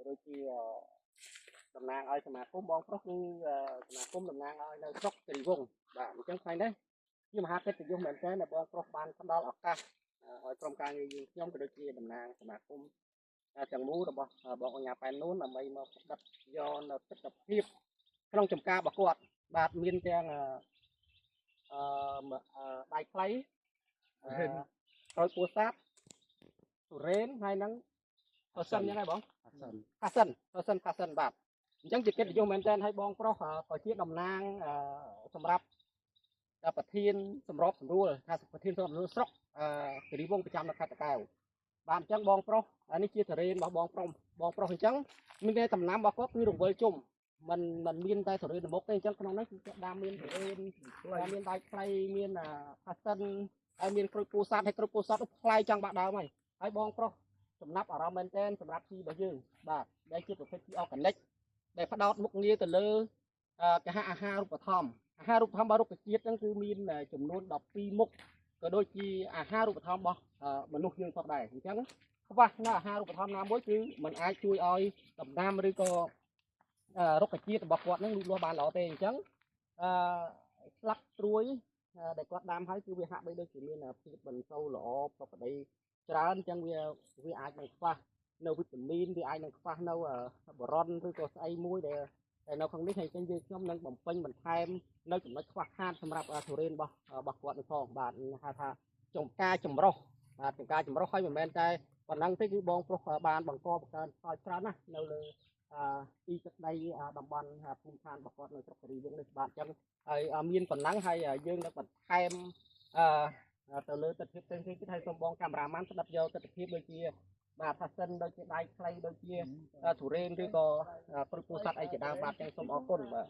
đôi khiតំណាងឲ្យសមាគមបងប្រុសគឺសមាគមតំណាងឲ្យនៅស្រុកគិរីវង្សបាទអញ្ចឹងថ្ងៃនេះជាមហាកិត្តិយសមែនទែនដែលបងប្រុសបានផ្ដល់ឱកាសឲ្យក្រុមការងារយើងខ្ញុំក៏ដូចជាតំណាងសមាគមទាំងមូលរបស់បងអញ្ញាប៉ែននួនដើម្បីមកផ្ដិតយកនៅទស្សនវិជ្ជាក្នុងចំការរបស់គាត់បាទមានទាំងដៃខ្លីក្រោយពោធិ៍សាត់ទុរេនហើយនឹងប៉សិនយ៉ាងហ្នឹងបងប៉សិនបាទអញ្ចឹងជាកិត្តិយសមែនទែនឲ្យបងប្រុសក៏ជាតំណាងសម្រាប់ប្រធានសម្របសម្រួលថាប្រធានសម្របសម្រួលស្រុកគិរីវង្សប្រចាំនៅខេត្តតាកែវបាទអញ្ចឹងបងប្រុសនេះជាតរេនរបស់បងប្រុសអញ្ចឹងមានតែដំណាំរបស់គាត់គឺរង្វិលជុំมันមានតែតរេនមុខទេអញ្ចឹងក្នុងនេះគឺដាំមានតរេនមានដៃខ្លីមានផាសិនហើយមានក្រូចពោធិ៍សាត់ហើយក្រូចពោធិ៍សាត់ផ្លែចង់បាក់ដើមហើយបងប្រុសចំណាប់អារម្មណ៍មែនទែនសម្រាប់ជីរបស់យើងបាទដែលជាប្រភេទជីអอร์ហ្គានិកដែលផ្ដោតមុខងារទៅលើគេហៅអាហារូបត្ថម្ភរបស់រុក្ខជាតិហ្នឹងគឺមានចំនួន12មុខក៏ដូចជាអាហារូបត្ថម្ភរបស់មនុស្សយើងផងដែរអញ្ចឹងខ្វះនៅអាហារូបត្ថម្ភណាមួយគឺมันអាចជួយឲ្យដំណាំឬក៏រុក្ខជាតិរបស់គាត់ហ្នឹងលូតលាស់បានល្អទេអញ្ចឹងស្លឹកត្រួយដែលគាត់ដាំហើយគឺវាហាក់បីដូចជាមានភាពមិនសូវល្អប្រកបដីច្រើនអញ្ចឹងវាអាចនឹងខ្វះនៅវីតាមីនវាអាចនឹងខ្វះនៅបរ៉ុនឬក៏ស្អីមួយដែលនៅក្នុងនេះហើយអញ្ចឹងយើងខ្ញុំនឹងបំពេញបន្ថែមនៅចំណុចខ្វះខាតសម្រាប់ទុរេនរបស់គាត់នឹងផងបាទហៅថាចំការចម្រុះបាទចំការចម្រុះហើយមិនមែនតែប៉ុណ្ណឹងទេគឺបងប្រុសបានបង្កបង្កើនផលច្រើនណាស់នៅលើទីទឹកដីតំបន់ភូមិឋានរបស់គាត់នៅស្រុកគិរីវង្សនេះបាទអញ្ចឹងហើយមានប៉ុណ្ណឹងហើយយើងនឹងបន្ថែមទៅលើទិដ្ឋភាពផ្សេងៗទៀតហើយសូមបងកាមេរ៉ាម៉ានផ្ដិតយកទិដ្ឋភាពដូចជាបាទផាសិនដូចជាដៃខ្លីដូចជាទុរេនឬក៏ក្រូចពោធិ៍សាត់អីជាដើមបាទចឹងសូមអរគុណបាទ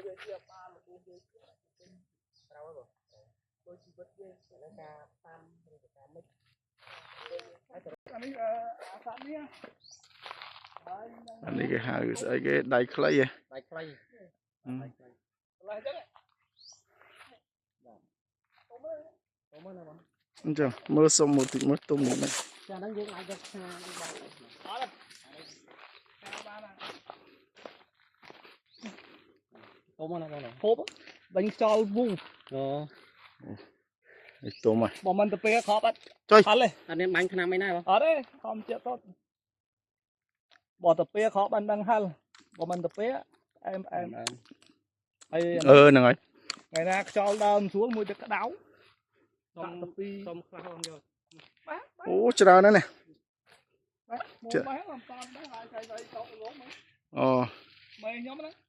វាជាបានរបស់យើងក្រៅហើយបងដូចជីវិតយើងក្នុងការតាមឬក៏ការមិនអានេះអាសានេះអានេះគេហៅស្អីគេដៃខ្លីហ៎ដៃខ្លីកន្លែងចឹងបាទទៅមើលណាបងអញ្ចឹងមើលសុំមួយតិចមើលទុំនេះចាហ្នឹងយើងអាចយកឆាទៅបានអត់ទៅមកណាបងហូបបាញ់ខ្យល់វូអូនេះទុំហ៎បើមិនទៅពេលខប់អត់ចុយអត់ទេអត់មានបាញ់ឆ្នាំអីណាបងអត់ទេខំជាតិទៅបើទៅពេលខប់បានដឹងហិលបើមិនទៅពេលអែមហើយហ្នឹងហើយថ្ងៃណាខ្យល់ដើមស្រួលមួយទឹកក្តៅសុំខ្លះបងយកអូច្រើនណាស់នេះបាទមកបានអំតន់ដែរហើយថ្ងៃស្អីតោកលងអូម៉ែខ្ញុំណា